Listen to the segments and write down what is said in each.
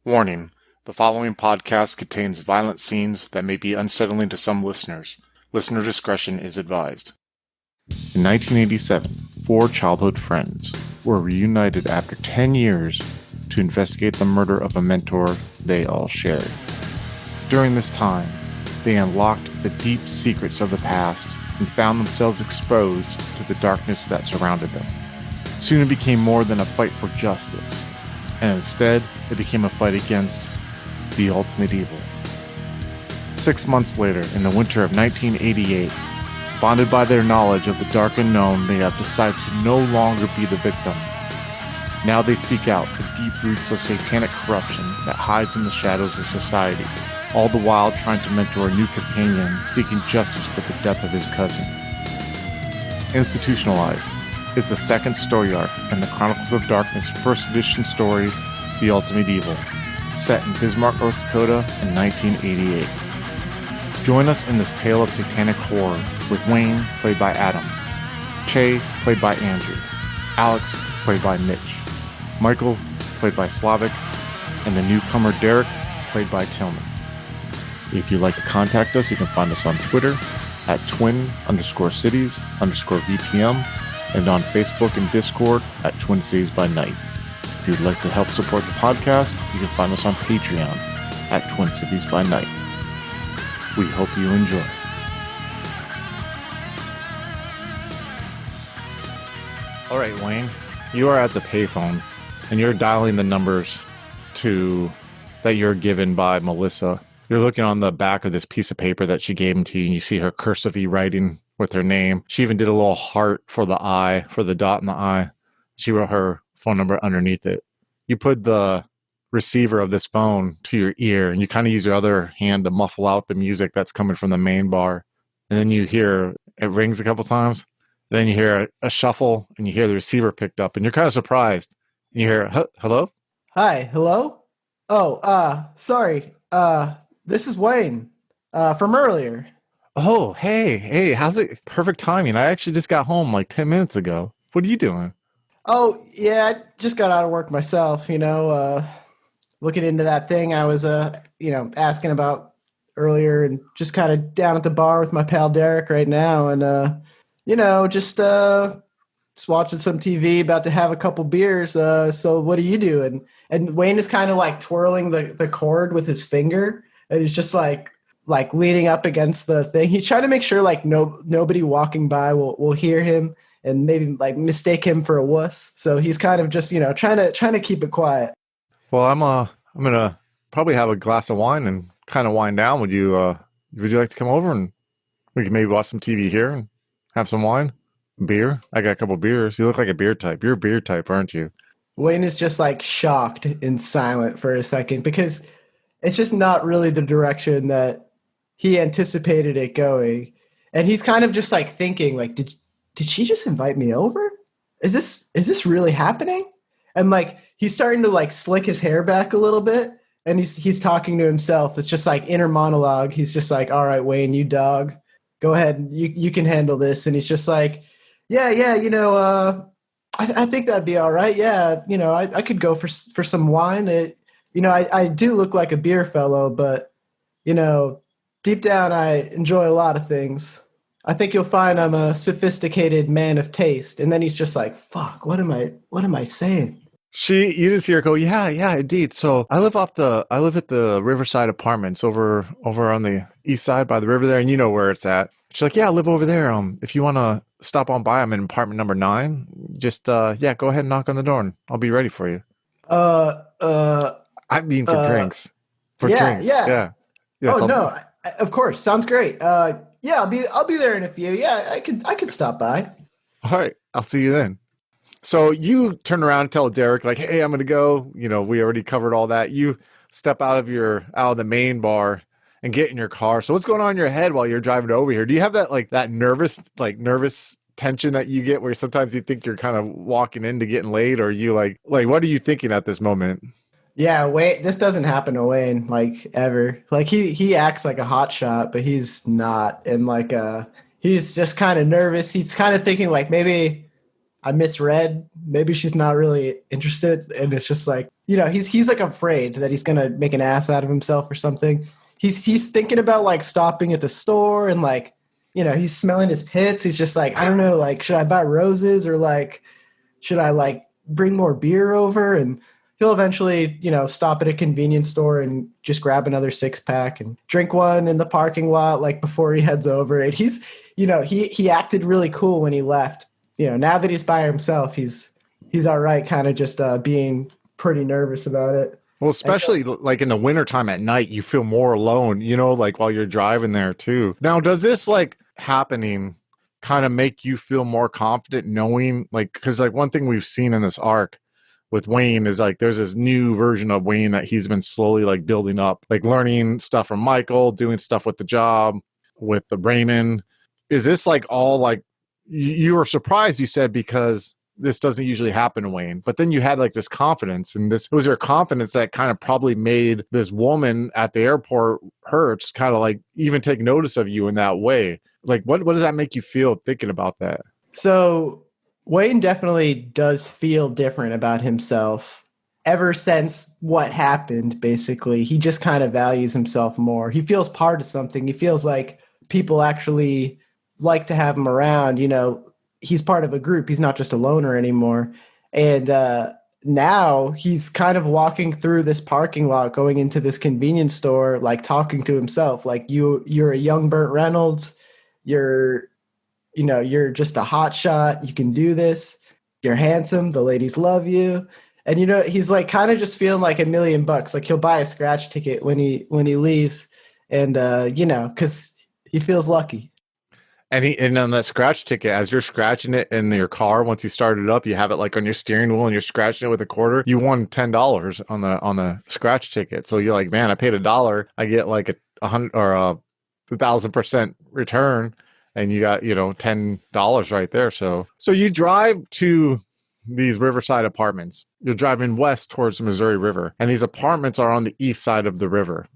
Warning: the following podcast contains violent scenes that may be unsettling to some listeners. Listener discretion is advised. In 1987, four childhood friends were reunited after 10 years to investigate the murder of a mentor they all shared. During this time, they unlocked the deep secrets of the past and found themselves exposed to the darkness that surrounded them. Soon it became more than a fight for justice, and instead it became a fight against the ultimate evil. 6 months later, in the winter of 1988, bonded by their knowledge of the dark unknown, they have decided to no longer be the victim. Now they seek out the deep roots of satanic corruption that hides in the shadows of society, all the while trying to mentor a new companion seeking justice for the death of his cousin. Institutionalized is the second story arc in the Chronicles of Darkness first edition story, The Ultimate Evil, set in Bismarck, North Dakota in 1988. Join us in this tale of satanic horror with Wayne, played by Adam, Che, played by Andrew, Alex, played by Mitch, Michael, played by Slavic, and the newcomer Derek, played by Tillman. If you'd like to contact us, you can find us on Twitter at twin_cities_VTM and on Facebook and Discord at Twin Cities by Night. If you'd like to help support the podcast, you can find us on Patreon at Twin Cities by Night. We hope you enjoy. All right, Wayne, you are at the payphone and you're dialing the numbers that you're given by Melissa. You're looking on the back of this piece of paper that she gave him to you, and you see her cursive writing with her name. She even did a little heart for the eye, for the dot in the eye. She wrote her phone number underneath it. You put the receiver of this phone to your ear, and you kind of use your other hand to muffle out the music that's coming from the main bar. And then you hear it rings a couple times. Then you hear a shuffle, and you hear the receiver picked up, and you're kind of surprised. And you hear, hello? Hi, hello? Oh, sorry. This is Wayne, from earlier. Oh, hey, how's it? Perfect timing. I actually just got home like 10 minutes ago. What are you doing? Oh, yeah, I just got out of work myself, looking into that thing I was, asking about earlier, and just kind of down at the bar with my pal Derek right now, and, just watching some TV, about to have a couple beers. So what are you doing? And Wayne is kind of like twirling the cord with his finger, and he's just like leaning up against the thing. He's trying to make sure like nobody walking by will hear him and maybe like mistake him for a wuss. So he's kind of just, trying to keep it quiet. Well, I'm gonna probably have a glass of wine and kind of wind down. Would you like to come over and we can maybe watch some TV here and have some wine? Beer? I got a couple beers. You look like a beer type. You're a beer type, aren't you? Wayne is just like shocked and silent for a second because it's just not really the direction that he anticipated it going. And he's kind of just like thinking like, did she just invite me over? Is this really happening? And like, he's starting to like slick his hair back a little bit, and he's talking to himself. It's just like inner monologue. He's just like, all right, Wayne, you dog, go ahead. You can handle this. And he's just like, yeah, I think that'd be all right. Yeah, I could go for some wine. I do look like a beer fellow, but, deep down I enjoy a lot of things. I think you'll find I'm a sophisticated man of taste. And then he's just like, fuck, what am I saying? You just hear her go, yeah, indeed. So I live at the Riverside Apartments over on the east side by the river there, and you know where it's at. She's like, yeah, I live over there. If you want to stop on by, I'm in apartment number 9. Just, go ahead and knock on the door and I'll be ready for you. I mean, for drinks. For drinks. Yeah. Oh, no, of course. Sounds great. Yeah, I'll be there in a few. Yeah, I could stop by. All right. I'll see you then. So you turn around and tell Derek, like, hey, I'm going to go. We already covered all that. You step out of the main bar and get in your car. So what's going on in your head while you're driving over here? Do you have that nervous tension that you get where sometimes you think you're kind of walking into getting late, or you like what are you thinking at this moment? Yeah, wait, this doesn't happen to Wayne like ever. Like he acts like a hot shot, but he's not. And he's just kind of nervous. He's kind of thinking like maybe I misread. Maybe she's not really interested. And it's just like, he's like afraid that he's gonna make an ass out of himself or something. He's thinking about like stopping at the store and like, he's smelling his pits. He's just like, I don't know, like, should I buy roses or like, should I like bring more beer over? And he'll eventually, stop at a convenience store and just grab another 6-pack and drink one in the parking lot, like before he heads over. And he acted really cool when he left. Now that he's by himself, he's all right, kind of just being pretty nervous about it. Well, especially like in the wintertime at night, you feel more alone, like while you're driving there too. Now, does this like happening kind of make you feel more confident knowing, like, because like one thing we've seen in this arc with Wayne is like there's this new version of Wayne that he's been slowly like building up, like learning stuff from Michael, doing stuff with the job, with the Raymond. Is this like all like you were surprised, you said, because this doesn't usually happen to Wayne, but then you had like this confidence, and it was your confidence that kind of probably made this woman at the airport, her, just kind of like even take notice of you in that way. Like, what does that make you feel thinking about that? So Wayne definitely does feel different about himself ever since what happened. Basically, he just kind of values himself more. He feels part of something. He feels like people actually like to have him around. He's part of a group. He's not just a loner anymore. And now he's kind of walking through this parking lot, going into this convenience store, like talking to himself, like you're a young Burt Reynolds. You're just a hot shot. You can do this. You're handsome. The ladies love you. And, he's like kind of just feeling like $1 million. Like he'll buy a scratch ticket when he leaves. And, cause he feels lucky. And on that scratch ticket, as you're scratching it in your car, once you start it up, you have it like on your steering wheel and you're scratching it with a quarter. You won $10 on the scratch ticket. So you're like, man, I paid $1. I get like a 100 or a 1,000% return, and you got $10 right there. So you drive to these riverside apartments. You're driving west towards the Missouri River, and these apartments are on the east side of the river.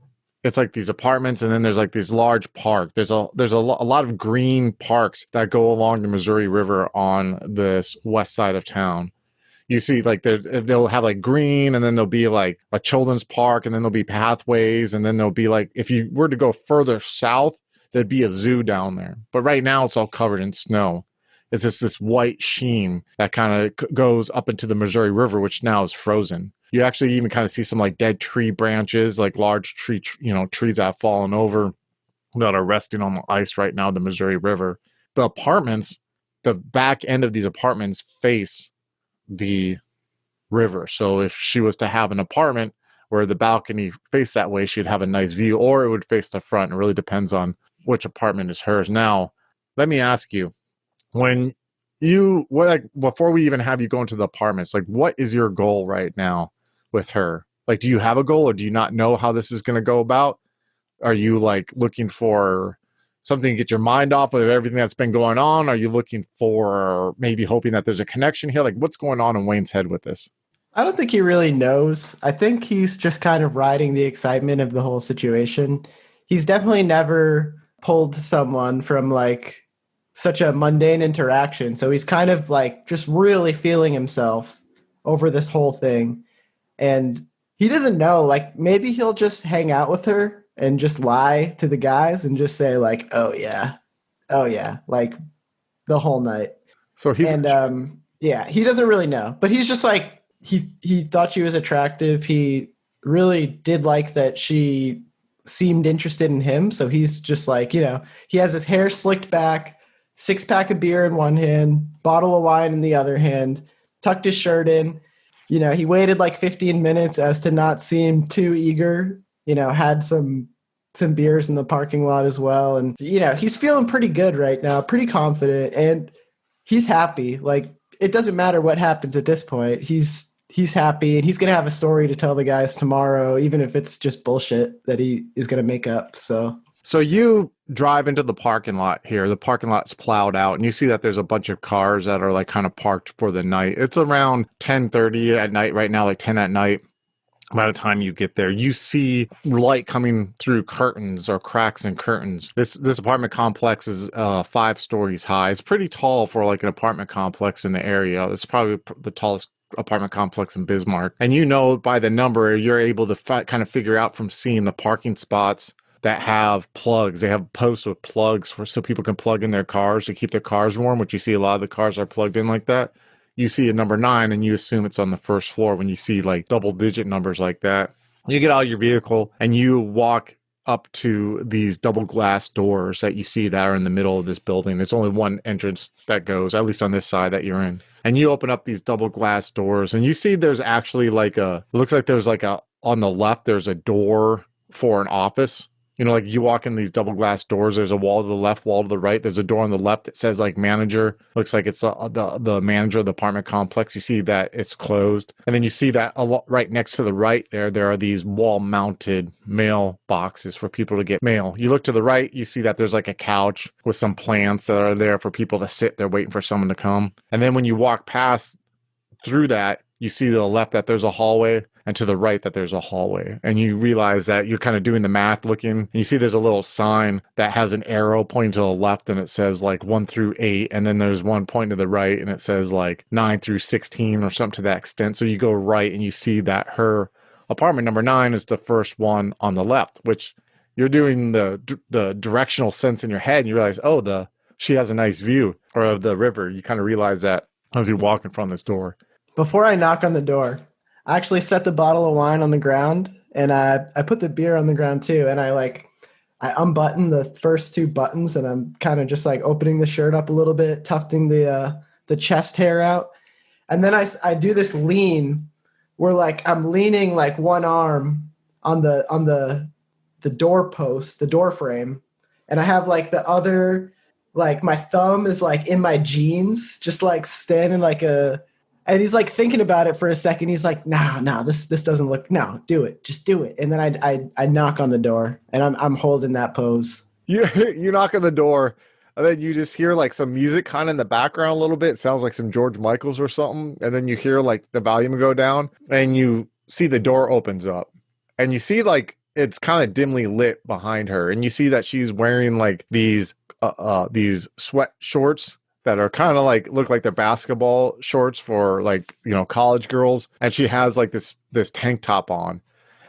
It's like these apartments, and then there's like this large park. There's a lot of green parks that go along the Missouri River on this west side of town. You see, like they'll have like green, and then there'll be like a children's park, and then there'll be pathways, and then there'll be like, if you were to go further south, there'd be a zoo down there. But right now, it's all covered in snow. It's just this white sheen that kind of goes up into the Missouri River, which now is frozen. You actually even kind of see some like dead tree branches, like large trees that have fallen over that are resting on the ice right now, the Missouri River. The apartments, the back end of these apartments face the river. So if she was to have an apartment where the balcony faced that way, she'd have a nice view, or it would face the front. It really depends on which apartment is hers. Now, let me ask you, before we even have you go into the apartments, like, what is your goal right now with her? Like, do you have a goal, or do you not know how this is going to go about? Are you like looking for something to get your mind off of everything that's been going on? Are you looking for maybe hoping that there's a connection here? Like, what's going on in Wayne's head with this? I don't think he really knows. I think he's just kind of riding the excitement of the whole situation. He's definitely never pulled someone from like such a mundane interaction. So he's kind of like just really feeling himself over this whole thing. And he doesn't know, like maybe he'll just hang out with her and just lie to the guys and just say like, oh yeah, like the whole night. So he's, and yeah, he doesn't really know, but he's just like, he thought she was attractive. He really did like that she seemed interested in him. So he's just like, he has his hair slicked back, 6-pack of beer in one hand, bottle of wine in the other hand, tucked his shirt in. He waited like 15 minutes as to not seem too eager, had some beers in the parking lot as well. And, he's feeling pretty good right now, pretty confident, and he's happy. Like, it doesn't matter what happens at this point. He's happy, and he's going to have a story to tell the guys tomorrow, even if it's just bullshit that he is going to make up. So you drive into the parking lot here. The parking lot's plowed out, and you see that there's a bunch of cars that are like kind of parked for the night. It's around 10:30 at night right now, like 10 at night. By the time you get there, you see light coming through curtains or cracks in curtains. This apartment complex is 5 stories high. It's pretty tall for like an apartment complex in the area. It's probably the tallest apartment complex in Bismarck. And you know, by the number, you're able to kind of figure out from seeing the parking spots that have plugs. They have posts with plugs so people can plug in their cars to keep their cars warm, which you see a lot of the cars are plugged in like that. You see a number 9 and you assume it's on the first floor when you see like double digit numbers like that. You get out of your vehicle and you walk up to these double glass doors that you see that are in the middle of this building. There's only one entrance that goes, at least on this side that you're in. And you open up these double glass doors and you see there's actually like it looks like there's like on the left, there's a door for an office. You know, like you walk in these double glass doors, there's a wall to the left, wall to the right. There's a door on the left that says like manager. Looks like it's the manager of the apartment complex. You see that it's closed. And then you see that right next to the right there are these wall mounted mail boxes for people to get mail. You look to the right, you see that there's like a couch with some plants that are there for people to sit there waiting for someone to come. And then when you walk past through that, you see to the left that there's a hallway, and to the right that there's a hallway. And you realize that you're kind of doing the math looking, and you see there's a little sign that has an arrow pointing to the left, and it says like 1 through 8, and then there's one pointing to the right, and it says like 9 through 16 or something to that extent. So you go right, and you see that her apartment number 9 is the first one on the left, which you're doing the directional sense in your head, and you realize, she has a nice view of the river. You kind of realize that as you walk in front of this door. Before I knock on the door, I actually set the bottle of wine on the ground, and I put the beer on the ground too. And I unbutton the first 2 buttons, and I'm kind of just like opening the shirt up a little bit, tufting the chest hair out. And then I do this lean where like I'm leaning like one arm on the door post, the door frame. And I have like the other, like my thumb is like in my jeans, just like standing like and he's like thinking about it for a second. He's like, no, this doesn't look, no, do it. Just do it. And then I knock on the door, and I'm holding that pose. You knock on the door, and then you just hear like some music kind of in the background a little bit. It sounds like some George Michaels or something. And then you hear like the volume go down, and you see the door opens up, and you see like it's kind of dimly lit behind her. And you see that she's wearing like these sweat shorts that are kind of like look like they're basketball shorts for like, you know, college girls. And she has like this tank top on.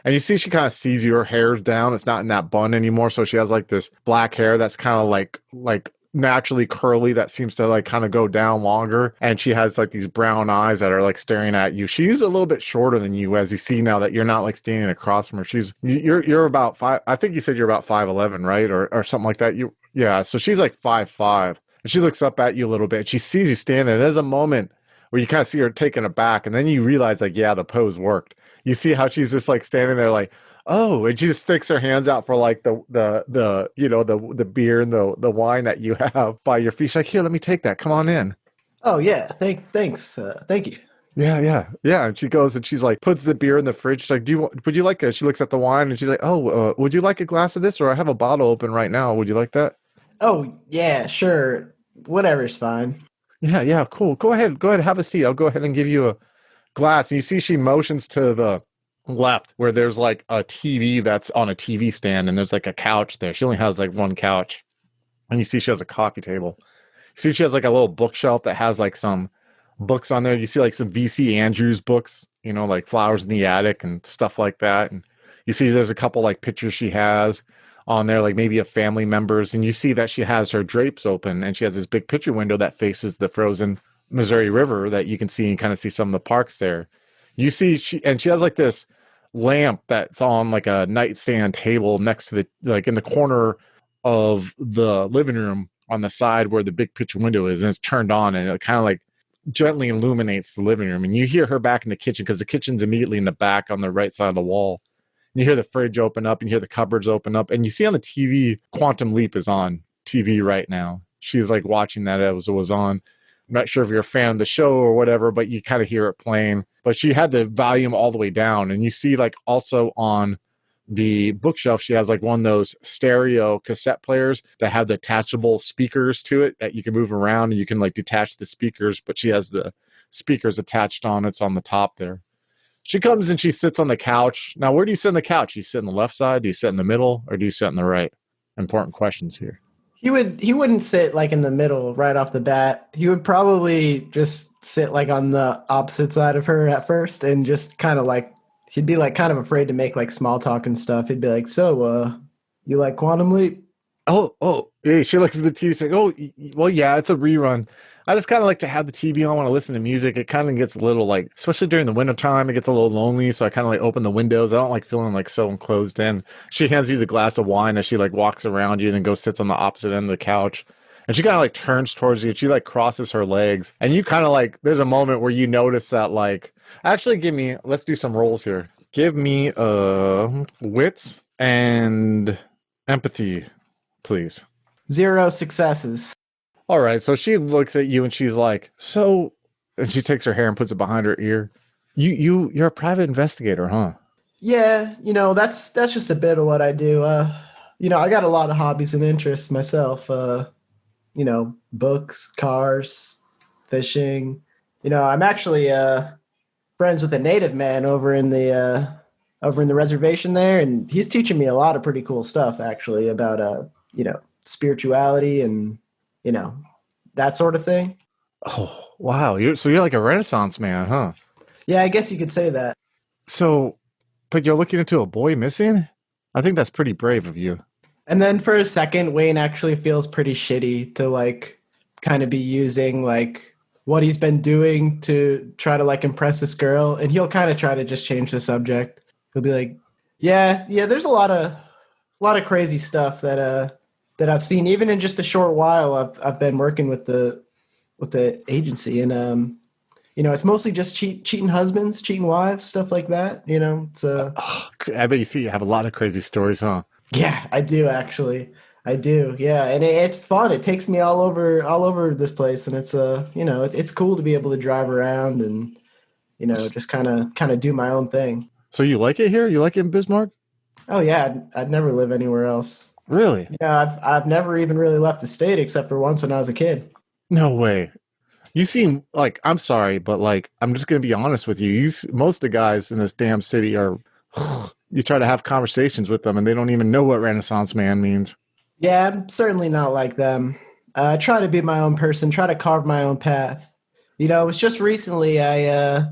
And you see she kind of sees your hair's down. It's not in that bun anymore. So she has like this black hair that's kind of like naturally curly that seems to like kind of go down longer. And she has like these brown eyes that are like staring at you. She's a little bit shorter than you, as you see now that you're not like standing across from her. You're about 5. I think you said you're about 5'11", right? Or something like that. Yeah. So she's like 5'5". And she looks up at you a little bit. She sees you standing there. There's a moment where you kind of see her taken aback, and then you realize, like, yeah, the pose worked. You see how she's just like standing there, like, oh, and she just sticks her hands out for like the you know the beer and the wine that you have by your feet. She's like, here, let me take that. Come on in. Oh yeah, thanks, thank you. Yeah. And she goes and she's like, puts the beer in the fridge. She's like, would you like it? She looks at the wine and she's like, would you like a glass of this? Or I have a bottle open right now. Would you like that? Oh yeah, sure. Whatever's fine. Yeah, cool. Go ahead, have a seat. I'll go ahead and give you a glass. And you see she motions to the left where there's like a TV that's on a TV stand, and there's like a couch there. She only has like one couch. And you see she has a coffee table. You see she has like a little bookshelf that has like some books on there. You see like some V.C. Andrews books, you know, like Flowers in the Attic and stuff like that. And you see there's a couple like pictures she has on there, like maybe of family members. And you see that she has her drapes open, and she has this big picture window that faces the frozen Missouri River that you can see and kind of see some of the parks there. You see she has like this lamp that's on like a nightstand table next to like in the corner of the living room on the side where the big picture window is, and it's turned on, and it kind of like gently illuminates the living room. And you hear her back in the kitchen, because the kitchen's immediately in the back on the right side of the wall. You hear the fridge open up, and you hear the cupboards open up, and you see on the TV, Quantum Leap is on TV right now. She's like watching that as it was on. I'm not sure if you're a fan of the show or whatever, but you kind of hear it playing. But she had the volume all the way down, and you see like also on the bookshelf, she has like one of those stereo cassette players that have the detachable speakers to it that you can move around, and you can like detach the speakers, but she has the speakers attached on. It's on the top there. She comes and she sits on the couch. Now, where do you sit on the couch? Do you sit on the left side? Do you sit in the middle? Or do you sit on the right? Important questions here. He wouldn't sit like in the middle right off the bat. He would probably just sit like on the opposite side of her at first and just kind of like he'd be like kind of afraid to make like small talk and stuff. He'd be like, "So, you like Quantum Leap?" Oh, yeah, she looks at the TV. She's like, oh, well, yeah, it's a rerun. I just kind of like to have the TV on when I listen to music. It kind of gets a little like, especially during the wintertime, it gets a little lonely. So I kind of like open the windows. I don't like feeling like so enclosed in. She hands you the glass of wine as she like walks around you and then goes sits on the opposite end of the couch. And she kind of like turns towards you. She like crosses her legs. And you kind of like, there's a moment where you notice that like, actually let's do some rolls here. Give me wits and empathy, please. 0 successes. All right, so she looks at you and she's like, so, and she takes her hair and puts it behind her ear. You're a private investigator, huh? Yeah, that's just a bit of what I do. I got a lot of hobbies and interests myself. Books, cars, fishing. I'm actually friends with a native man over in the reservation there, and he's teaching me a lot of pretty cool stuff actually about spirituality and you know that sort of thing. Oh, wow. You're like a Renaissance man, huh? Yeah, I guess you could say that. So, but you're looking into a boy missing? I think that's pretty brave of you. And then for a second, Wayne actually feels pretty shitty to like kind of be using like what he's been doing to try to like impress this girl, and he'll kind of try to just change the subject. He'll be like, "Yeah, there's a lot of crazy stuff that I've seen even in just a short while. I've been working with the agency, and it's mostly just cheating husbands, cheating wives, stuff like that. It's I bet you have a lot of crazy stories, huh? Yeah, I do actually. I do. Yeah, and it's fun. It takes me all over this place, and it's cool to be able to drive around and just kind of do my own thing. So you like it here? You like it in Bismarck? Oh yeah, I'd never live anywhere else. Really? I've never even really left the state except for once when I was a kid. No way. You seem like, I'm sorry, but like, I'm just going to be honest with you. Most of the guys in this damn city are, you try to have conversations with them and they don't even know what Renaissance man means. Yeah, I'm certainly not like them. I try to be my own person, try to carve my own path. It was just recently I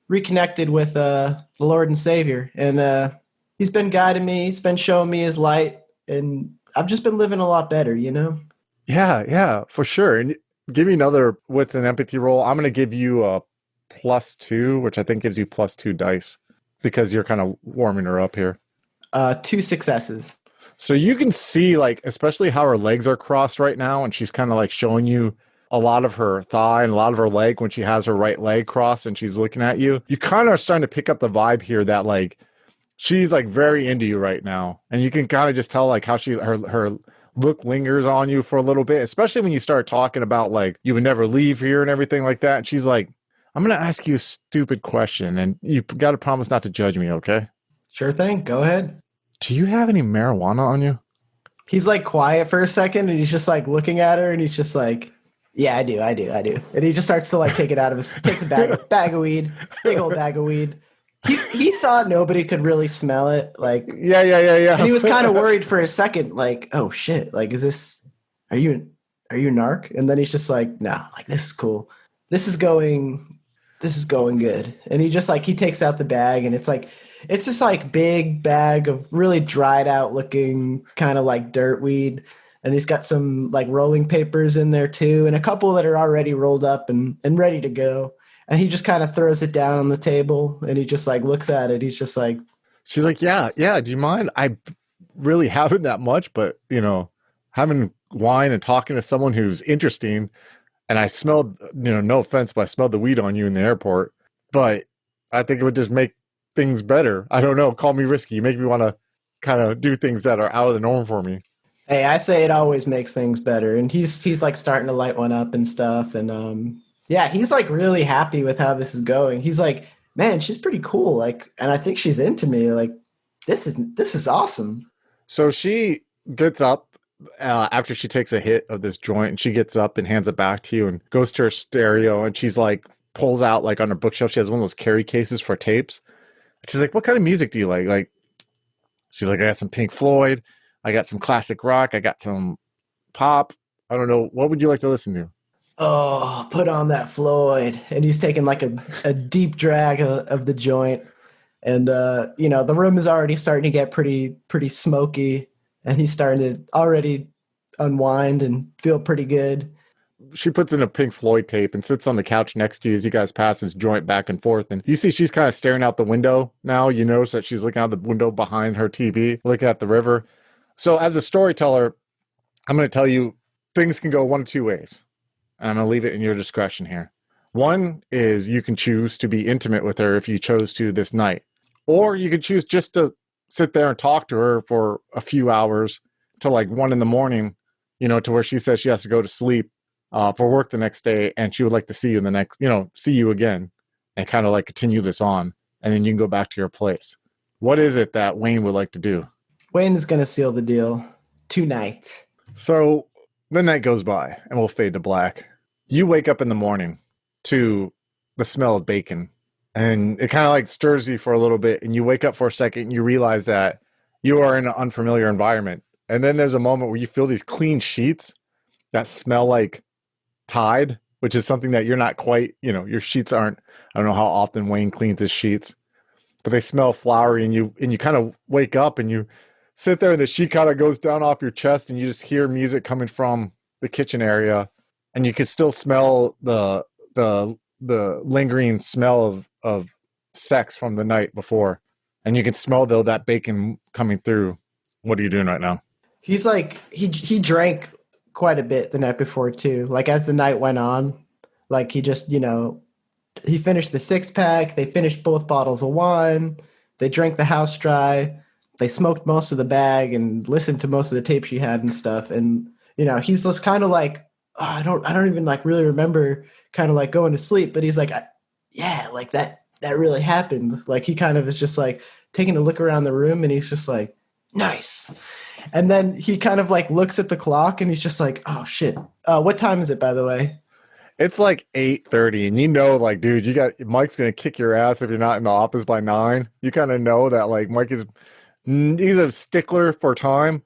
reconnected with the Lord and Savior, and he's been guiding me, he's been showing me his light, and I've just been living a lot better. Yeah, for sure. And give me another wits and empathy roll. I'm going to give you a +2, which I think gives you +2 dice because you're kind of warming her up here. 2 successes. So you can see, like, especially how her legs are crossed right now, and she's kind of like showing you a lot of her thigh and a lot of her leg when she has her right leg crossed and she's looking at you. You kind of are starting to pick up the vibe here that like she's like very into you right now, and you can kind of just tell like how her look lingers on you for a little bit, especially when you start talking about like you would never leave here and everything like that. And she's like, I'm gonna ask you a stupid question, and you got to promise not to judge me, okay? Sure thing. Go ahead. Do you have any marijuana on you? He's like quiet for a second, and he's just like looking at her, and he's just like, "Yeah, I do. And he just starts to like take it out of takes a bag of weed, big old bag of weed. He thought nobody could really smell it, like Yeah. and he was kind of worried for a second, like, oh shit, like are you narc? And then he's just like, no, like this is cool, this is going good. And he takes out the bag, and it's this like big bag of really dried out looking kind of like dirt weed. And he's got some like rolling papers in there too, and a couple that are already rolled up and ready to go. And he just kind of throws it down on the table, and he just like looks at it. He's just like, she's like, yeah. Do you mind? I really haven't that much, but having wine and talking to someone who's interesting. And I smelled, no offense, but I smelled the weed on you in the airport. But I think it would just make things better. I don't know. Call me risky. You make me want to kind of do things that are out of the norm for me. hey, I say it always makes things better. And he's like starting to light one up and stuff. And yeah, he's like really happy with how this is going. He's like, man, she's pretty cool. Like, and I think she's into me. Like, this is awesome. So she gets up after she takes a hit of this joint, and she gets up and hands it back to you and goes to her stereo, and she's like pulls out like on her bookshelf. She has one of those carry cases for tapes. She's like, what kind of music do you like? She's like, I got some Pink Floyd. I got some classic rock. I got some pop. I don't know. What would you like to listen to? Oh, put on that Floyd. And he's taking like a deep drag of the joint. And the room is already starting to get pretty smoky, and he's starting to already unwind and feel pretty good. She puts in a Pink Floyd tape and sits on the couch next to you as you guys pass his joint back and forth. And you see she's kind of staring out the window now. You notice that she's looking out the window behind her TV, looking at the river. So as a storyteller, I'm going to tell you things can go one of two ways. And I'm going to leave it in your discretion here. One is you can choose to be intimate with her if you chose to this night. Or you could choose just to sit there and talk to her for a few hours till like 1 a.m, to where she says she has to go to sleep for work the next day, and she would like to see you see you again and kind of like continue this on, and then you can go back to your place. What is it that Wayne would like to do? Wayne is going to seal the deal tonight. So the night goes by and we'll fade to black. You wake up in the morning to the smell of bacon, and it kind of like stirs you for a little bit, and you wake up for a second and you realize that you are in an unfamiliar environment. And then there's a moment where you feel these clean sheets that smell like Tide, which is something that you're not quite, your sheets aren't, I don't know how often Wayne cleans his sheets, but they smell flowery, and you kind of wake up and you sit there and the sheet kind of goes down off your chest, and you just hear music coming from the kitchen area, and you can still smell the lingering smell of sex from the night before, and you can smell though that bacon coming through. What are you doing right now? He's like he drank quite a bit the night before too. Like as the night went on, like he just he finished the 6-pack. They finished both bottles of wine. They drank the house dry. They smoked most of the bag and listened to most of the tape she had and stuff. And he's just kind of like, oh, I don't even like really remember kind of like going to sleep. But he's like, yeah, like that really happened. Like he kind of is just like taking a look around the room, and he's just like, nice. And then he kind of like looks at the clock, and he's just like, oh shit. What time is it, by the way? It's like 8:30, and like, dude, Mike's gonna kick your ass if you're not in the office by 9. You kind of know that like Mike he's a stickler for time,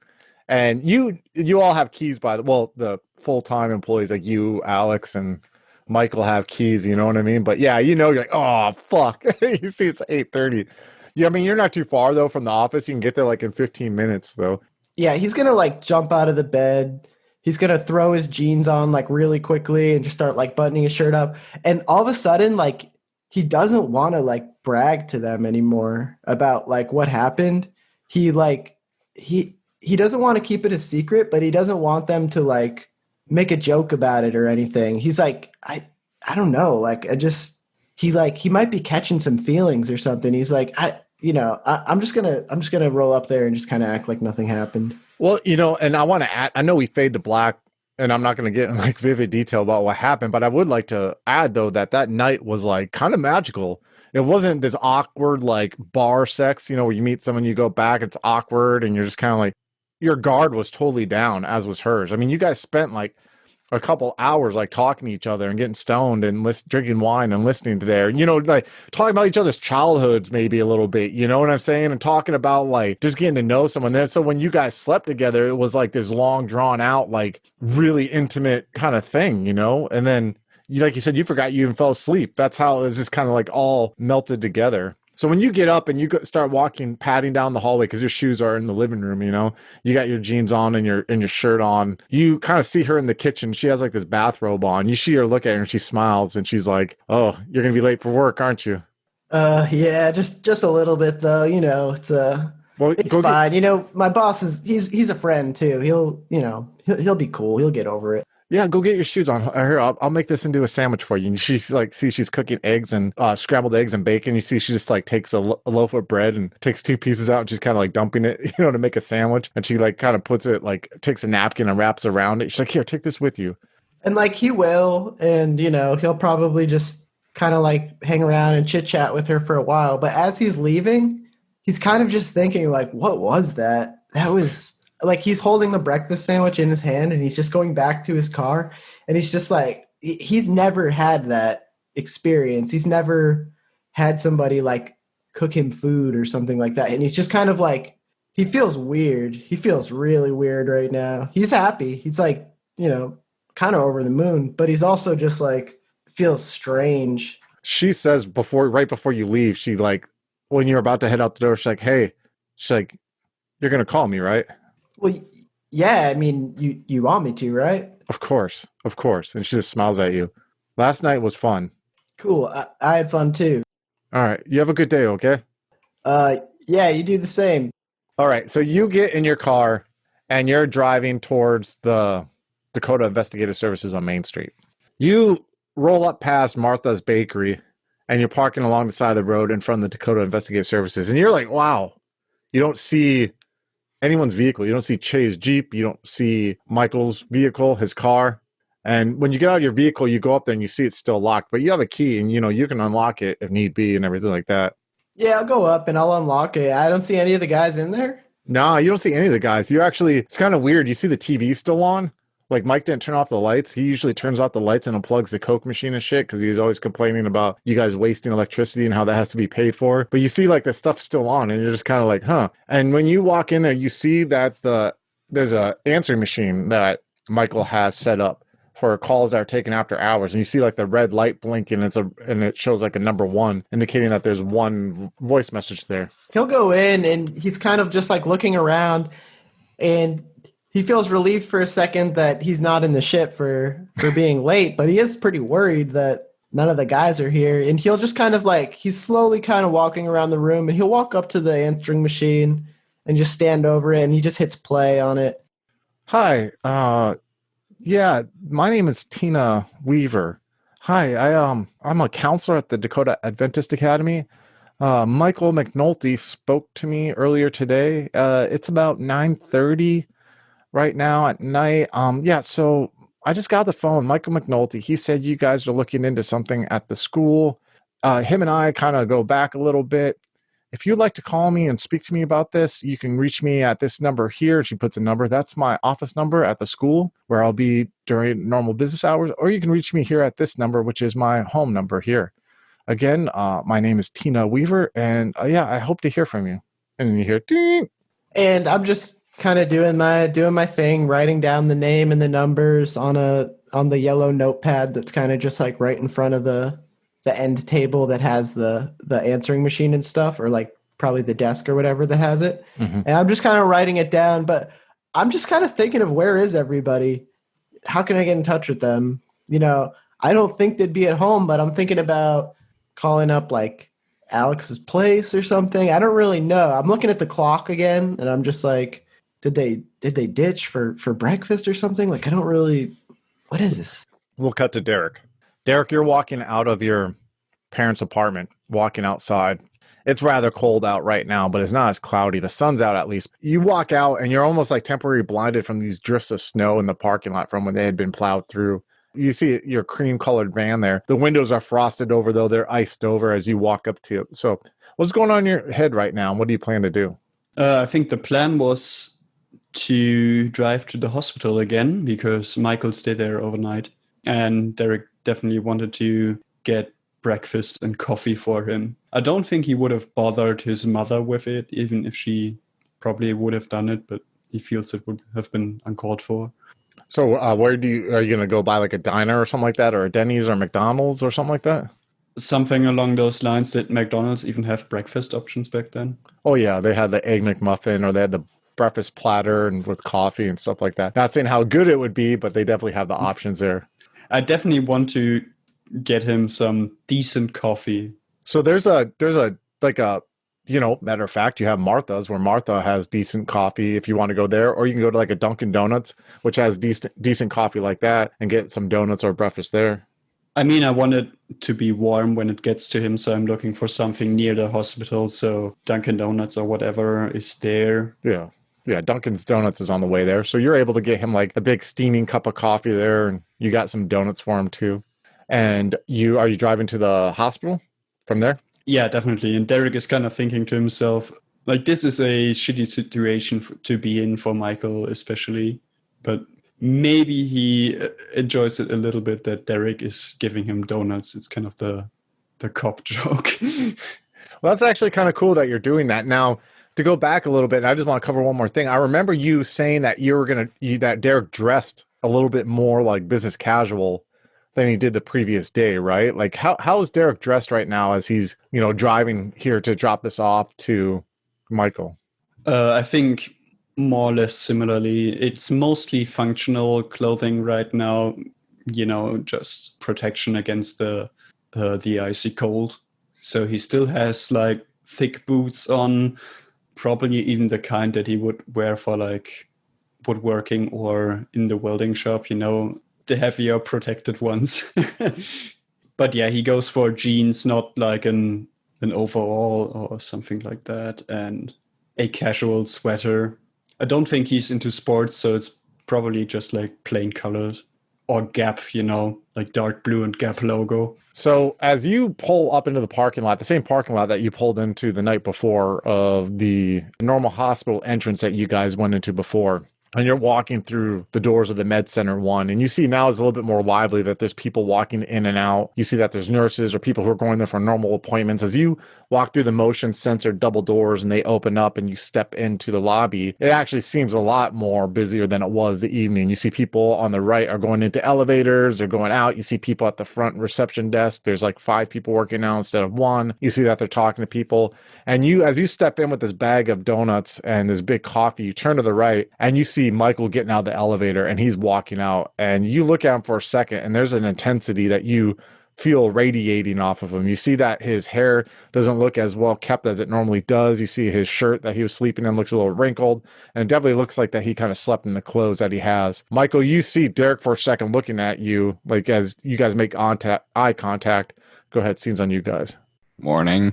and you all have keys the full-time employees like you, Alex, and Michael have keys, you know what I mean? But yeah, you're like, oh fuck. You see it's 8:30. Yeah, I mean, you're not too far though from the office. You can get there like in 15 minutes though. Yeah, he's gonna like jump out of the bed. He's gonna throw his jeans on like really quickly and just start like buttoning his shirt up. And all of a sudden, like he doesn't want to like brag to them anymore about like what happened. He doesn't want to keep it a secret, but he doesn't want them to like make a joke about it or anything. He's like, I don't know, like he might be catching some feelings or something. He's like, I'm just gonna roll up there and just kind of act like nothing happened. Well, and I want to add, I know we fade to black, and I'm not going to get in like vivid detail about what happened, but I would like to add though that night was like kind of magical. It wasn't this awkward like bar sex, where you meet someone, you go back, it's awkward, and you're just kind of like, your guard was totally down, as was hers. I mean, you guys spent like a couple hours like talking to each other and getting stoned and drinking wine and listening to like talking about each other's childhoods maybe a little bit, you know what I'm saying? And talking about like just getting to know someone there. So when you guys slept together, it was like this long drawn out, like really intimate kind of thing, and then like you said, you forgot you even fell asleep. That's how it was just kind of like all melted together. So when you get up and you start walking, padding down the hallway because your shoes are in the living room, you got your jeans on and your shirt on. You kind of see her in the kitchen. She has like this bathrobe on. You see her look at her and she smiles and she's like, "Oh, you're gonna be late for work, aren't you?" Yeah, just a little bit though. It's fine. My boss he's a friend too. He'll be cool. He'll get over it. Yeah, go get your shoes on. Here, I'll make this into a sandwich for you. And she's like, she's cooking eggs and scrambled eggs and bacon. You see, she just like takes a loaf of bread and takes 2 pieces out and she's kind of like dumping it, to make a sandwich. And she like kind of puts it like takes a napkin and wraps around it. She's like, "Here, take this with you." And like he will, and he'll probably just kind of like hang around and chit chat with her for a while. But as he's leaving, he's kind of just thinking like, what was that? That was. Like he's holding the breakfast sandwich in his hand and he's just going back to his car, and he's just like, he's never had that experience. He's never had somebody like cook him food or something like that. And he's just kind of like, he feels weird. He feels really weird right now. He's happy. He's like, kind of over the moon, but he's also just like feels strange. She says right before you leave, she like, when you're about to head out the door, she's like, hey, she's like, you're going to call me, right? Well, yeah, I mean, you want me to, right? Of course. Of course. And she just smiles at you. Last night was fun. Cool. I had fun too. All right. You have a good day, okay? Yeah, you do the same. All right. So you get in your car and you're driving towards the Dakota Investigative Services on Main Street. You roll up past Martha's Bakery and you're parking along the side of the road in front of the Dakota Investigative Services. And you're like, wow, you don't see anyone's vehicle. You don't see Che's Jeep. You don't see Michael's vehicle, his car. And when you get out of your vehicle, you go up there and you see it's still locked, but you have a key and, you can unlock it if need be and everything like that. Yeah, I'll go up and I'll unlock it. I don't see any of the guys in there. No, you don't see any of the guys. It's kind of weird. You see the TV still on. Like, Mike didn't turn off the lights. He usually turns off the lights and unplugs the Coke machine and shit because he's always complaining about you guys wasting electricity and how that has to be paid for. But you see, like, the stuff's still on and you're just kind of like, huh. And when you walk in there, you see that there's a answering machine that Michael has set up for calls that are taken after hours. And you see, like, the red light blinking and it shows, like, a number 1, indicating that there's one voice message there. He'll go in and he's kind of just, like, looking around and he feels relieved for a second that he's not in the ship for being late, but he is pretty worried that none of the guys are here. And he'll just kind of he's slowly kind of walking around the room and he'll walk up to the answering machine and just stand over it and he just hits play on it. Hi, yeah, my name is Tina Weaver. Hi, I'm a counselor at the Dakota Adventist Academy. Michael McNulty spoke to me earlier today. It's about 9:30 right now at night. Yeah, so I just got the phone with Michael McNulty. He said you guys are looking into something at the school. Him and I kind of go back a little bit. If you'd like to call me and speak to me about this, you can reach me at this number here. She puts a number. That's my office number at the school where I'll be during normal business hours. Or you can reach me here at this number, which is my home number here. Again, my name is Tina Weaver. And yeah, I hope to hear from you. And then you hear, ding. And I'm just kind of doing my thing, writing down the name and the numbers on the yellow notepad that's kind of just like right in front of the end table that has the answering machine and stuff, or like probably the desk or whatever that has it. Mm-hmm. And I'm just kind of writing it down, but I'm just kind of thinking of where is everybody? How can I get in touch with them? I don't think they'd be at home, but I'm thinking about calling up like Alex's place or something. I don't really know. I'm looking at the clock again and I'm just like, did they ditch for breakfast or something? Like, I don't really, what is this? We'll cut to Derek. Derek, you're walking out of your parents' apartment, walking outside. It's rather cold out right now, but it's not as cloudy. The sun's out at least. You walk out and you're almost like temporarily blinded from these drifts of snow in the parking lot from when they had been plowed through. You see your cream-colored van there. The windows are frosted over, though. They're iced over as you walk up to it. So what's going on in your head right now? What do you plan to do? I think the plan was to drive to the hospital again because Michael stayed there overnight. And Derek definitely wanted to get breakfast and coffee for him. I don't think he would have bothered his mother with it, even if she probably would have done it, but he feels it would have been uncalled for. So where are you going to go by like a diner or something like that, or a Denny's or McDonald's or something like that? Something along those lines. Did McDonald's even have breakfast options back then? Oh, yeah. They had the Egg McMuffin, or they had the breakfast platter and with coffee and stuff like that. Not saying how good it would be, but they definitely have the options there. I definitely want to get him some decent coffee. So there's a matter of fact, you have Martha's, where Martha has decent coffee if you want to go there, or you can go to like a Dunkin' Donuts, which has decent coffee like that, and get some donuts or breakfast there. I mean, I want it to be warm when it gets to him, so I'm looking for something near the hospital. So Dunkin' Donuts or whatever is there. Yeah. Yeah, Dunkin's Donuts is on the way there. So you're able to get him like a big steaming cup of coffee there, and you got some donuts for him too. And are you driving to the hospital from there? Yeah, definitely. And Derek is kind of thinking to himself, like, this is a shitty situation to be in for Michael especially. But maybe he enjoys it a little bit that Derek is giving him donuts. It's kind of the cop joke. Well, that's actually kind of cool that you're doing that. Now, to go back a little bit, and I just want to cover one more thing. I remember you saying that that Derek dressed a little bit more like business casual than he did the previous day, right? Like how is Derek dressed right now as he's, driving here to drop this off to Michael? I think more or less similarly. It's mostly functional clothing right now, just protection against the icy cold. So he still has like thick boots on, probably even the kind that he would wear for like woodworking or in the welding shop, the heavier protected ones. But yeah, he goes for jeans, not like an overall or something like that, and a casual sweater. I don't think he's into sports, so it's probably just like plain colored or Gap, like dark blue and Gap logo. So as you pull up into the parking lot, the same parking lot that you pulled into the night before of the normal hospital entrance that you guys went into before, and you're walking through the doors of the Med Center 1, and you see now is a little bit more lively that there's people walking in and out. You see that there's nurses or people who are going there for normal appointments. As you walk through the motion sensor double doors and they open up and you step into the lobby, it actually seems a lot more busier than it was the evening. You see people on the right are going into elevators, they're going out. You see people at the front reception desk. There's like 5 people working now instead of 1. You see that they're talking to people. And as you step in with this bag of donuts and this big coffee, you turn to the right and you see Michael getting out of the elevator and he's walking out, and you look at him for a second and there's an intensity that you feel radiating off of him. You see that his hair doesn't look as well kept as it normally does. You see his shirt that he was sleeping in looks a little wrinkled, and it definitely looks like that he kind of slept in the clothes that he has. Michael, you see Derek for a second looking at you, like as you guys make eye contact. Go ahead, scene's on you guys. Morning.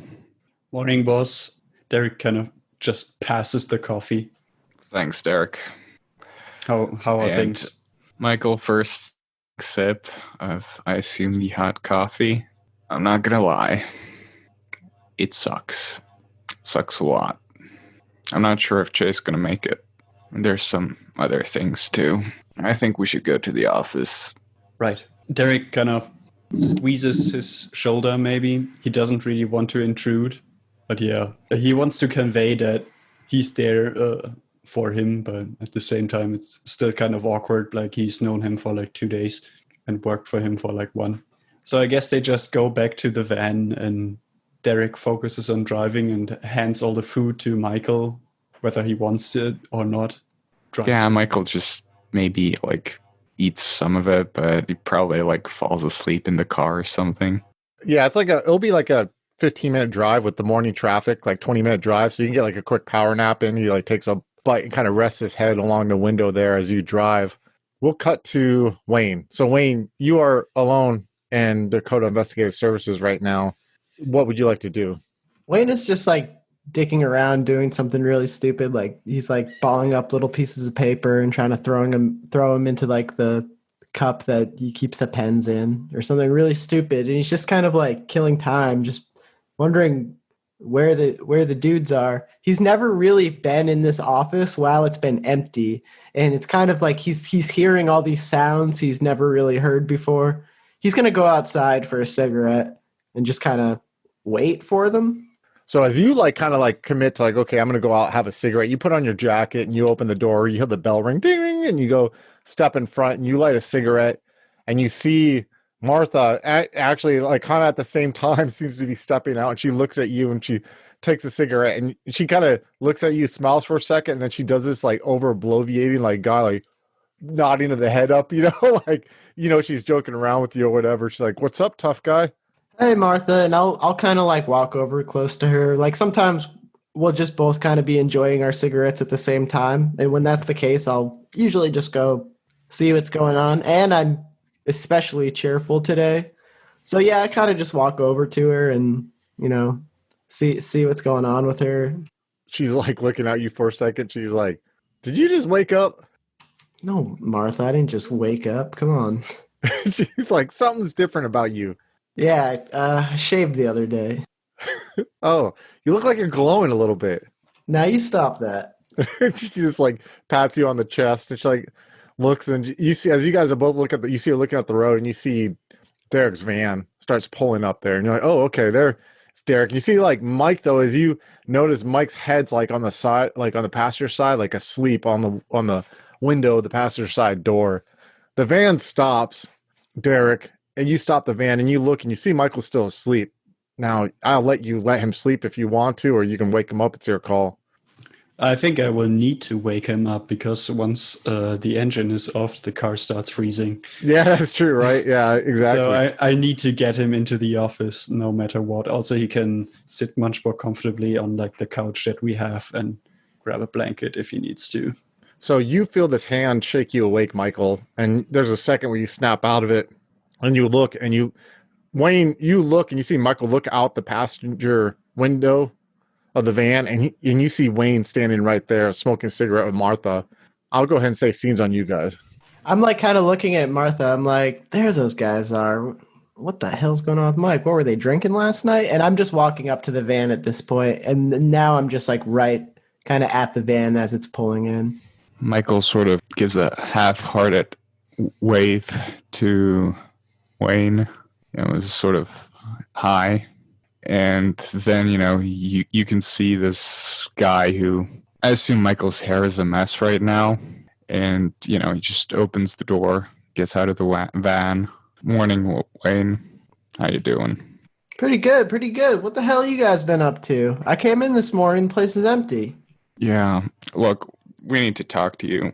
Morning, boss. Derek kind of just passes the coffee. Thanks, Derek. How are things? Michael, first sip of, I assume, the hot coffee. I'm not gonna lie. It sucks. It sucks a lot. I'm not sure if Jay's gonna make it. There's some other things, too. I think we should go to the office. Right. Derek kind of squeezes his shoulder, maybe. He doesn't really want to intrude. But yeah, he wants to convey that he's there for him, but at the same time, it's still kind of awkward. Like he's known him for like 2 days and worked for him for like 1. So I guess they just go back to the van and Derek focuses on driving and hands all the food to Michael, whether he wants it or not. Yeah, Michael just maybe like eats some of it, but he probably like falls asleep in the car or something. Yeah, it'll be like a 15-minute drive with the morning traffic, like 20-minute drive. So you can get like a quick power nap in. He like takes a bite and kind of rests his head along the window there as you drive. We'll cut to Wayne. So Wayne, you are alone in Dakota Investigative Services right now. What would you like to do? Wayne is just like dicking around doing something really stupid. Like he's like balling up little pieces of paper and trying to throw them into like the cup that he keeps the pens in or something really stupid. And he's just kind of like killing time, just wondering where the dudes are. He's never really been in this office while it's been empty. And it's kind of like he's hearing all these sounds he's never really heard before. He's going to go outside for a cigarette and just kind of wait for them. So as you like kind of like commit to like, okay, I'm going to go out, have a cigarette, you put on your jacket and you open the door, you hear the bell ring, ding, ding, and you go step in front and you light a cigarette and you see Martha actually like kind of at the same time seems to be stepping out, and she looks at you and she takes a cigarette and she kind of looks at you, smiles for a second, and then she does this like over bloviating like guy, like nodding to the head up, like, she's joking around with you or whatever. She's like, "What's up, tough guy?" Hey, Martha. And I'll kind of like walk over close to her. Like sometimes we'll just both kind of be enjoying our cigarettes at the same time. And when that's the case, I'll usually just go see what's going on. And I'm especially cheerful today. So yeah, I kind of just walk over to her and, see what's going on with her. She's like looking at you for a second. She's like, "Did you just wake up?" No, Martha, I didn't just wake up. Come on. She's like, "Something's different about you." Yeah, I shaved the other day. Oh, you look like you're glowing a little bit. Now you stop that. She just like pats you on the chest and she like looks, and you see, as you guys are both you see her looking at the road and you see Derek's van starts pulling up there and you're like, "Oh, okay, they're It's Derek. You see, like Mike though, as you notice, Mike's head's like on the side, like on the passenger side, like asleep on the window of the passenger side door. The van stops, Derek, and you stop the van and you look and you see Michael's still asleep. Now I'll let him sleep if you want to, or you can wake him up. It's your call. I think I will need to wake him up because once the engine is off, the car starts freezing. Yeah, that's true, right? Yeah, exactly. So I need to get him into the office no matter what. Also, he can sit much more comfortably on like the couch that we have and grab a blanket if he needs to. So you feel this hand shake you awake, Michael, and there's a second where you snap out of it and you look and Wayne, you look and you see Michael look out the passenger window of the van and you see Wayne standing right there smoking a cigarette with Martha. I'll go ahead and say scenes on you guys. I'm like kind of looking at Martha. I'm like, there those guys are. What the hell's going on with Mike? What were they drinking last night? And I'm just walking up to the van at this point, and now I'm just like right kind of at the van as it's pulling in. Michael sort of gives a half-hearted wave to Wayne. It was sort of high. And then, you can see this guy who, I assume Michael's hair is a mess right now. And, he just opens the door, gets out of the van. Morning, Wayne. How you doing? Pretty good, pretty good. What the hell you guys been up to? I came in this morning, the place is empty. Yeah, look, we need to talk to you.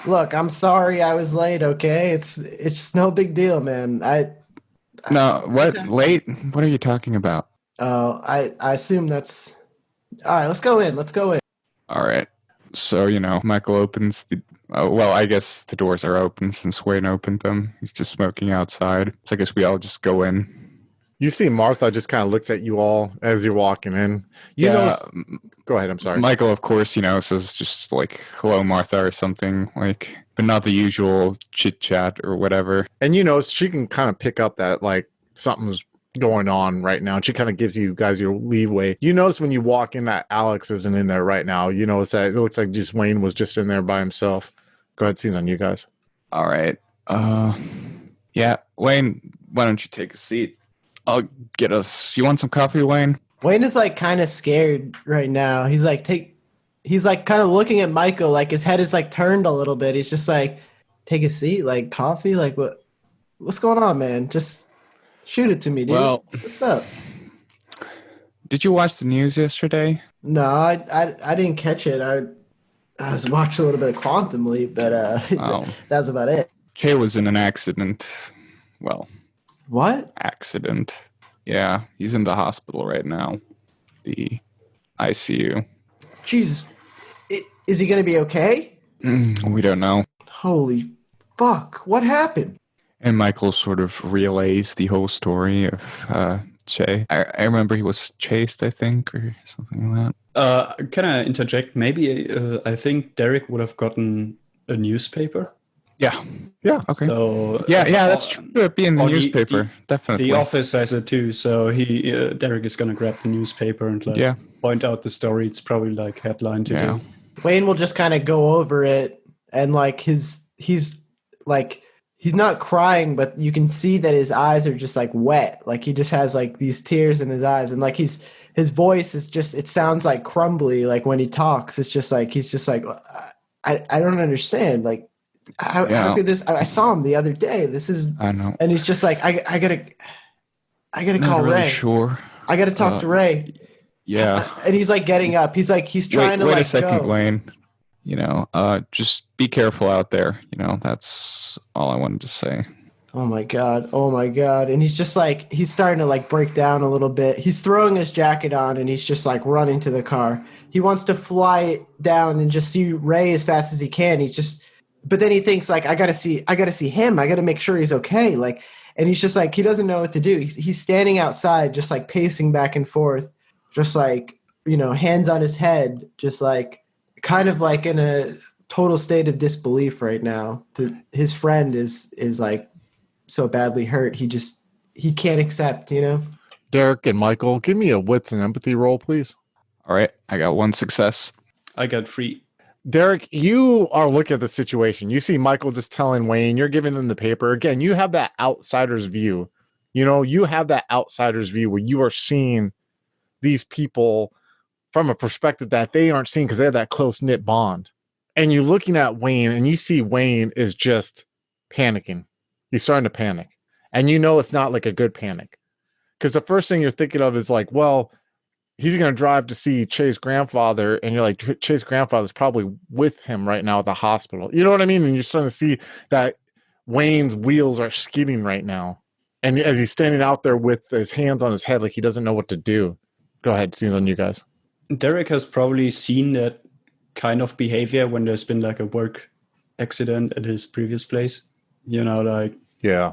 Look, I'm sorry I was late, okay? It's no big deal, man. No, what? Late? What are you talking about? Oh, I assume that's... All right, let's go in. All right. So, Michael opens the... well, I guess the doors are open since Wayne opened them. He's just smoking outside. So I guess we all just go in. You see Martha just kind of looks at you all as you're walking in. Go ahead, I'm sorry. Michael, of course, says just like, hello, Martha, or something, like, but not the usual chit-chat or whatever. And she can kind of pick up that, like, something's going on right now. And she kind of gives you guys your leeway. You notice when you walk in that Alex isn't in there right now. You notice that it looks like just Wayne was just in there by himself. Go ahead, scenes on you guys. All right. Yeah, Wayne, why don't you take a seat? I'll get us... You want some coffee, Wayne? Wayne is like kind of scared right now. He's like kind of looking at Michael, like his head is like turned a little bit. He's just like, take a seat, like coffee, like what's going on, man? Just shoot it to me, dude. Well, what's up? Did you watch the news yesterday? No, I didn't catch it. I was watching a little bit of Quantum Leap, but that's about it. Jay was in an accident. Well, what? Accident. Yeah, he's in the hospital right now. The ICU. Jesus. Is he going to be okay? We don't know. Holy fuck. What happened? And Michael sort of relays the whole story of Jay. I remember he was chased, I think, or something like that. Can I interject? Maybe I think Derek would have gotten a newspaper. Yeah. Yeah. Okay. So yeah, that's true. It'd be in the newspaper, definitely. The Office has it too. So Derek is gonna grab the newspaper and point out the story. It's probably like headline today. Wayne will just kind of go over it, and like he's not crying, but you can see that his eyes are just like wet. Like he just has like these tears in his eyes, and like his voice is just, it sounds like crumbly. Like when he talks, it's just like he's just like, I don't understand. Like. How could this? I saw him the other day. I know, and he's just like, I gotta call really Ray. Sure, I gotta talk to Ray. Yeah, and he's like getting up. He's trying to wait a second, Wayne. Just be careful out there. That's all I wanted to say. Oh my god! And he's just like, he's starting to like break down a little bit. He's throwing his jacket on, and he's just like running to the car. He wants to fly down and just see Ray as fast as he can. But then he thinks like, I gotta see him. I gotta make sure he's okay. Like, and he's just like, he doesn't know what to do. He's standing outside, just like pacing back and forth, just like, hands on his head, just like kind of like in a total state of disbelief right now. His friend is like so badly hurt. He can't accept, Derek and Michael, give me a wits and empathy roll, please. All right. I got 1 success. I got 3. Derek, you are looking at the situation. You see Michael just telling Wayne, you're giving them the paper. Again, you have that outsider's view. You know, you have that outsider's view where you are seeing these people from a perspective that they aren't seeing because they have that close-knit bond. And you're looking at Wayne and you see Wayne is just panicking. He's starting to panic. And you know it's not like a good panic. Because the first thing you're thinking of is like, well, he's going to drive to see Che's grandfather. And you're like, Che's grandfather's probably with him right now at the hospital. You know what I mean? And you're starting to see that Wayne's wheels are skidding right now. And as he's standing out there with his hands on his head, like he doesn't know what to do. Go ahead. Scenes on you guys. Derek has probably seen that kind of behavior when there's been like a work accident at his previous place. You know, like Yeah.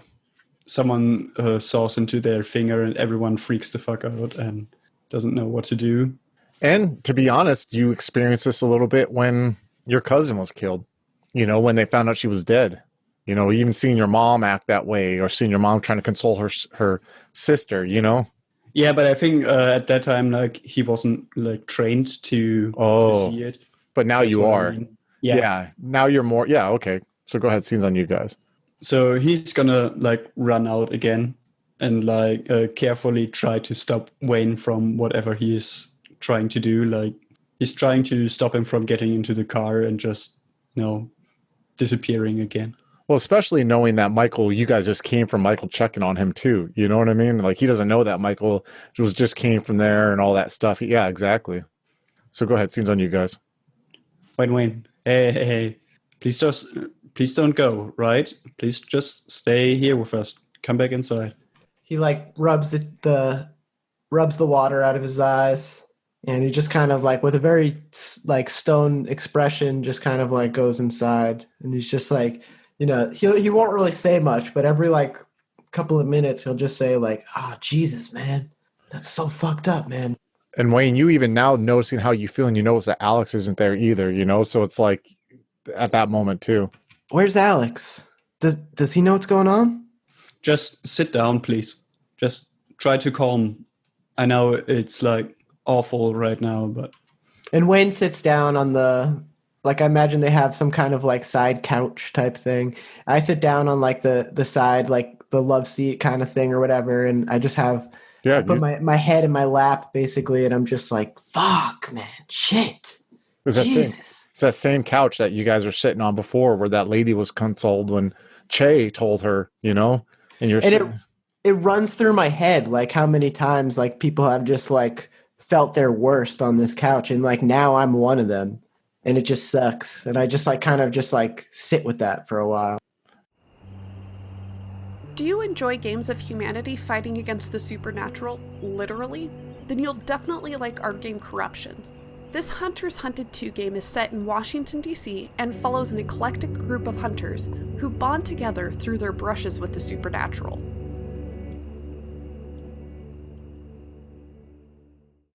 someone saws into their finger and everyone freaks the fuck out and doesn't know what to do. And to be honest, you experienced this a little bit when your cousin was killed, you know, when they found out she was dead. You know, even seeing your mom act that way or seeing your mom trying to console her sister, you know? Yeah, but I think at that time, like, he wasn't like trained to see it. But now That's you what I are. mean. Yeah. Now you're more. Yeah. Okay. So go ahead. Scenes on you guys. So he's gonna like run out again and like carefully try to stop Wayne from whatever he is trying to do. Like he's trying to stop him from getting into the car and just, you know, disappearing again. Well, especially knowing that Michael, you guys just came from Michael checking on him too. You know what I mean? Like he doesn't know that Michael just came from there and all that stuff. Yeah, exactly. So go ahead. Scenes on you guys. Wayne. Hey. Please don't go, right? Please just stay here with us. Come back inside. He like rubs the water out of his eyes, and he just kind of like with a very like stone expression just kind of like goes inside, and he's just like, you know, he won't really say much, but every like couple of minutes he'll just say like, Jesus, man, that's so fucked up, man. And Wayne, you even now noticing how you feel, and you notice that Alex isn't there either, you know? So it's like at that moment too. Where's Alex? Does he know what's going on? Just sit down, please. Just try to calm. I know it's like awful right now, but... And Wayne sits down on the... Like, I imagine they have some kind of, like, side couch type thing. I sit down on, like, the side, like, the love seat kind of thing or whatever, and I just have... Yeah, I put my head in my lap, basically, and I'm just like, fuck, man, shit. Jesus. It's that same couch that you guys were sitting on before where that lady was consoled when Che told her, you know? And it runs through my head, like, how many times, like, people have just, like, felt their worst on this couch, and, like, now I'm one of them. And it just sucks. And I just like kind of just like sit with that for a while. Do you enjoy games of humanity fighting against the supernatural, literally? Then you'll definitely like our game Corruption. This Hunters Hunted 2 game is set in Washington, D.C. and follows an eclectic group of hunters who bond together through their brushes with the supernatural.